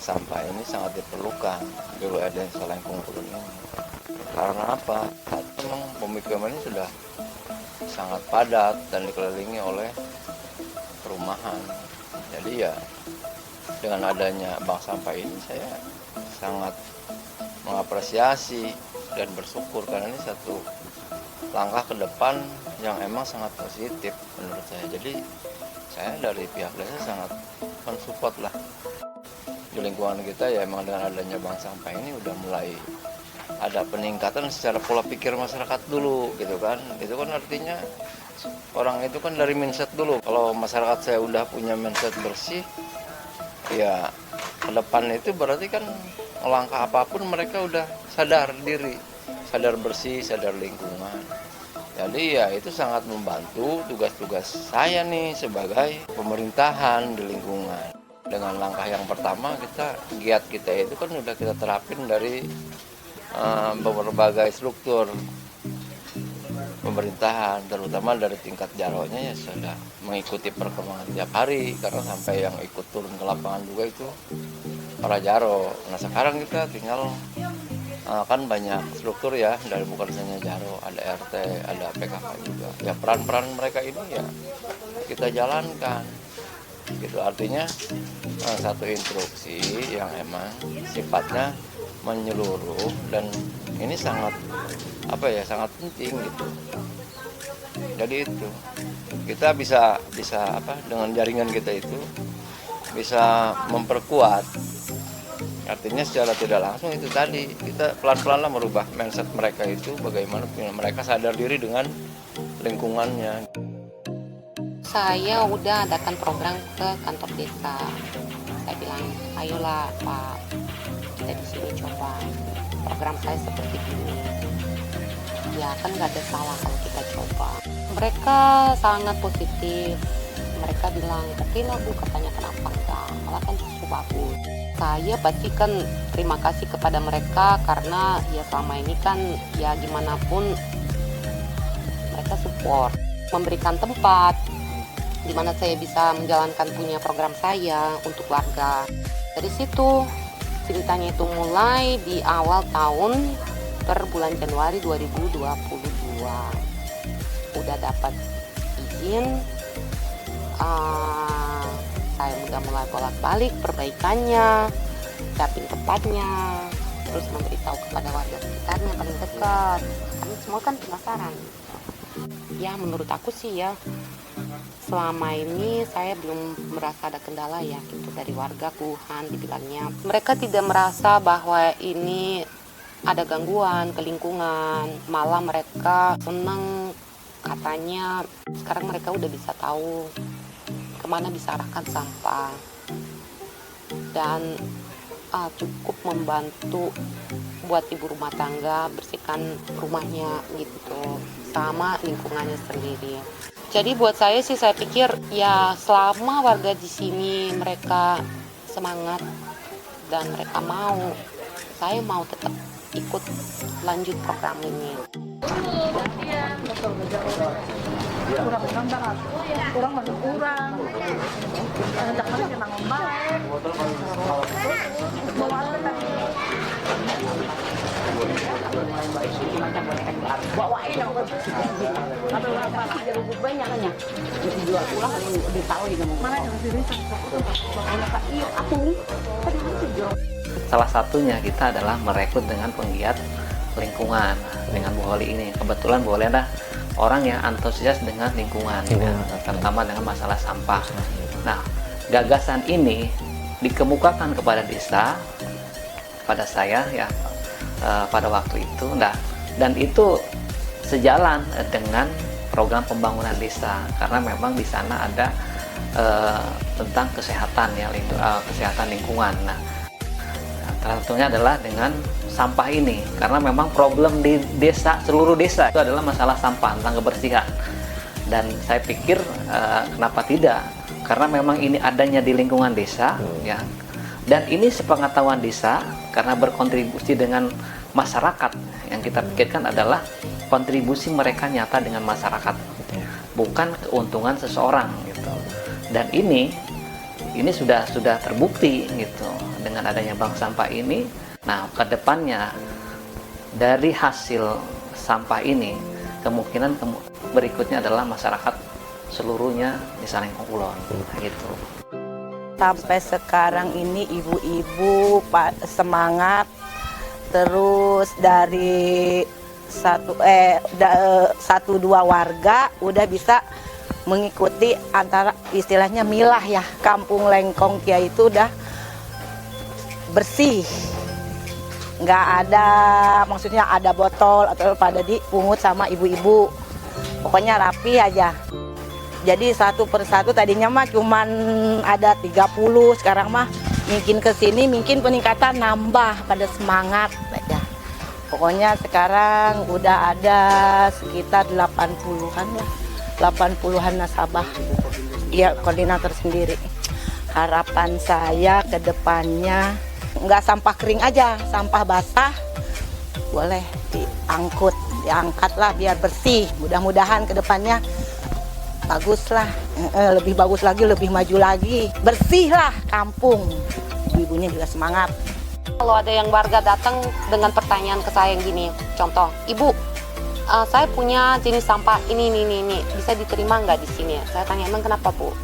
sampah ini sangat diperlukan di wilayah Desa Lengkung Kulon ini. Karena apa? Satu, memang pemukiman ini sudah sangat padat dan dikelilingi oleh perumahan. Jadi ya dengan adanya bank sampah ini saya sangat mengapresiasi dan bersyukur karena ini satu langkah ke depan yang emang sangat positif menurut saya. Jadi saya dari pihak desa sangat mensupport lah. Di lingkungan kita ya emang dengan adanya bank sampah ini udah mulai ada peningkatan secara pola pikir masyarakat dulu gitu kan. Itu kan artinya orang itu kan dari mindset dulu. Kalau masyarakat saya udah punya mindset bersih, ya ke depan itu berarti kan langkah apapun mereka udah sadar diri, sadar bersih, sadar lingkungan. Jadi ya itu sangat membantu tugas-tugas saya nih sebagai pemerintahan di lingkungan. Dengan langkah yang pertama giat kita itu kan udah kita terapin dari berbagai struktur pemerintahan, terutama dari tingkat jaronya ya sudah mengikuti perkembangan tiap hari, karena sampai yang ikut turun ke lapangan juga itu para jaro. Nah sekarang kita tinggal kan banyak struktur ya, dari bukan hanya jaro, ada RT, ada PKK juga. Ya peran-peran mereka ini ya kita jalankan. Gitu artinya satu instruksi yang emang sifatnya menyeluruh dan ini sangat sangat penting gitu. Jadi itu kita bisa dengan jaringan kita itu bisa memperkuat. Artinya secara tidak langsung itu tadi kita pelan-pelan lah merubah mindset mereka itu, bagaimana mereka sadar diri dengan lingkungannya. Saya udah adakan program ke kantor desa. Saya bilang, ayolah Pak, kita di sini coba. Program saya seperti ini. Ya kan nggak ada salah kalau kita coba. Mereka sangat positif. Mereka bilang, oke lah Bu, katanya kenapa enggak? Malah kan cukup bagus. Saya pastikan terima kasih kepada mereka karena ya selama ini kan ya gimana pun mereka support, memberikan tempat di mana saya bisa menjalankan punya program saya untuk warga. Dari situ ceritanya itu mulai di awal tahun per bulan Januari 2022. Udah dapat izin, saya udah mulai bolak-balik perbaikannya, siapin tempatnya, terus memberitahu kepada warga sekitarnya paling dekat. Kami semua kan penasaran. Ya menurut aku sih ya, selama ini saya belum merasa ada kendala ya gitu dari warga Wuhan dibilangnya. Mereka tidak merasa bahwa ini ada gangguan ke lingkungan, malah mereka senang, katanya sekarang mereka udah bisa tahu kemana bisa arahkan sampah dan cukup membantu buat ibu rumah tangga bersihkan rumahnya gitu sama lingkungannya sendiri. Jadi buat saya sih saya pikir ya selama warga di sini mereka semangat dan mereka mau, saya mau tetap ikut lanjut program ini. Kurang masih kurang. Hendak mana kita ngomong. Bawain yang atau apa aja rumput banyak kan ya. Dijual pulang ditaruh di mana yang sini. Iya, aku. Salah satunya kita adalah merekrut dengan penggiat lingkungan dengan Bu Holi ini. Kebetulan Bu Holi adalah orang yang antusias dengan lingkungan, ya, terutama dengan masalah sampah. Nah, gagasan ini dikemukakan kepada desa, pada saya ya pada waktu itu, dan itu sejalan dengan program pembangunan desa karena memang di sana ada tentang kesehatan ya, kesehatan lingkungan. Nah, salah satunya adalah dengan sampah ini karena memang problem di desa, seluruh desa itu adalah masalah sampah tentang kebersihan. Dan saya pikir kenapa tidak, karena memang ini adanya di lingkungan desa ya, dan ini sepengetahuan desa karena berkontribusi dengan masyarakat. Yang kita pikirkan adalah kontribusi mereka nyata dengan masyarakat, bukan keuntungan seseorang gitu. Dan ini ini sudah terbukti gitu dengan adanya bank sampah ini. Nah, ke depannya dari hasil sampah ini kemungkinan berikutnya adalah masyarakat seluruhnya di Salengkong Kulon gitu. Sampai sekarang ini ibu-ibu semangat, terus dari satu dua warga udah bisa mengikuti antara istilahnya milah ya. Kampung Lengkong Kia itu udah bersih, nggak ada maksudnya ada botol atau pada dipungut sama ibu-ibu, pokoknya rapi aja. Jadi satu persatu tadinya mah cuman ada 30, sekarang mah mungkin kesini mungkin peningkatan nambah pada semangat aja. Pokoknya sekarang udah ada sekitar 80-an lah, 80-an nasabah. Iya, koordinator sendiri. Harapan saya ke depannya nggak sampah kering aja, sampah basah boleh diangkat lah biar bersih. Mudah-mudahan ke depannya bagus lah, lebih bagus lagi, lebih maju lagi, bersih lah kampung. Ibu-ibunya juga semangat. Kalau ada yang warga datang dengan pertanyaan ke saya yang gini, contoh, Ibu, saya punya jenis sampah ini, bisa diterima nggak di sini? Saya tanya, emang kenapa Bu?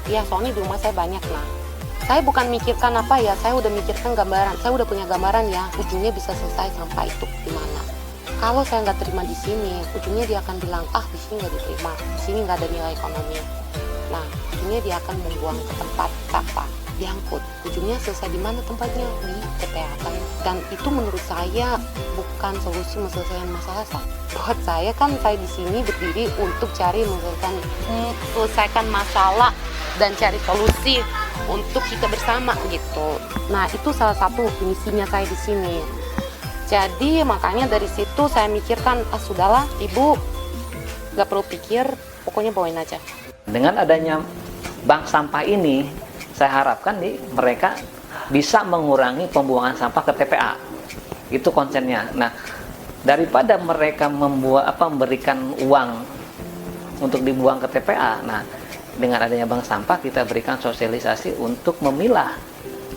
Ya soalnya di rumah saya banyak. Nah, saya bukan mikirkan apa ya, saya udah mikirkan gambaran, saya udah punya gambaran ya, ujungnya bisa selesai sampah itu di mana. Kalau saya nggak terima di sini, ujungnya dia akan bilang, di sini nggak diterima, di sini nggak ada nilai ekonomi. Nah, ujungnya dia akan membuang ke tempat sampah, diangkut. Ujungnya selesai di mana tempatnya? Di TPA kan. Dan itu menurut saya bukan solusi menyelesaikan masalah. Buat saya kan saya di sini berdiri untuk cari menyelesaikan masalah dan cari solusi untuk kita bersama gitu. Nah, itu salah satu misinya saya di sini. Jadi makanya dari situ saya mikirkan, sudahlah Ibu, gak perlu pikir, pokoknya bawain aja. Dengan adanya bank sampah ini, saya harapkan mereka bisa mengurangi pembuangan sampah ke TPA. Itu konsennya. Nah, daripada mereka memberikan uang untuk dibuang ke TPA, nah dengan adanya bank sampah kita berikan sosialisasi untuk memilah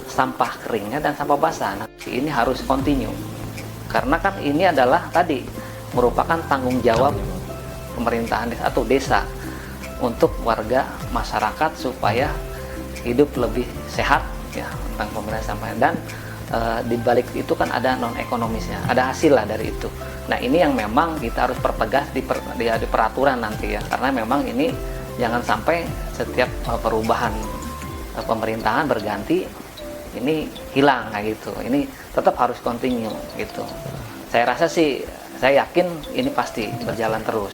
sampah keringnya dan sampah basah. Nah, ini harus continue. Karena kan ini adalah tadi merupakan tanggung jawab pemerintahan desa atau desa untuk warga masyarakat supaya hidup lebih sehat ya tentang pemilihan sampah. Dan di balik itu kan ada non ekonomisnya, ada hasil lah dari itu. Nah, ini yang memang kita harus pertegas di peraturan nanti ya, karena memang ini jangan sampai setiap perubahan pemerintahan berganti ini hilang kayak gitu. Ini tetap harus continue gitu. Saya rasa sih, saya yakin ini pasti berjalan terus.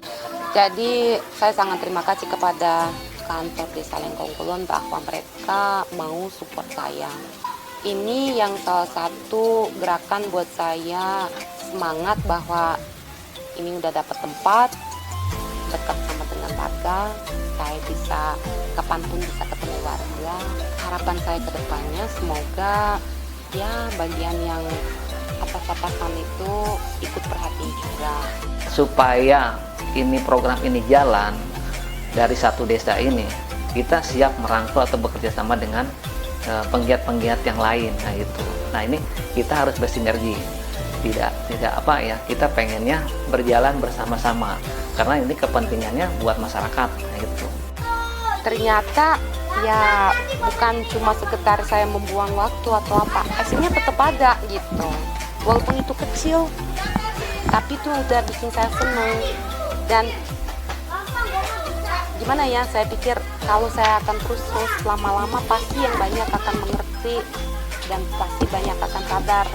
Jadi saya sangat terima kasih kepada kantor Desa Lengkong Kulon bahwa mereka mau support saya. Ini yang salah satu gerakan buat saya semangat bahwa ini udah dapat tempat dekat sama dengan warga, saya bisa kapanpun bisa ketemu warga. Harapan saya ke depannya semoga ya bagian yang atas-atasan itu ikut perhatian juga. Supaya ini program ini jalan dari satu desa ini, kita siap merangkul atau bekerja sama dengan penggiat-penggiat yang lain. Nah itu. Nah ini kita harus bersinergi. Tidak apa ya, kita pengennya berjalan bersama-sama karena ini kepentingannya buat masyarakat. Nah itu. Ternyata ya bukan cuma sekedar saya membuang waktu atau apa, hasilnya tetap ada gitu. Walaupun itu kecil, tapi itu udah bikin saya senang. Dan gimana ya, saya pikir kalau saya akan terus lama-lama pasti yang banyak akan mengerti dan pasti banyak akan sadar.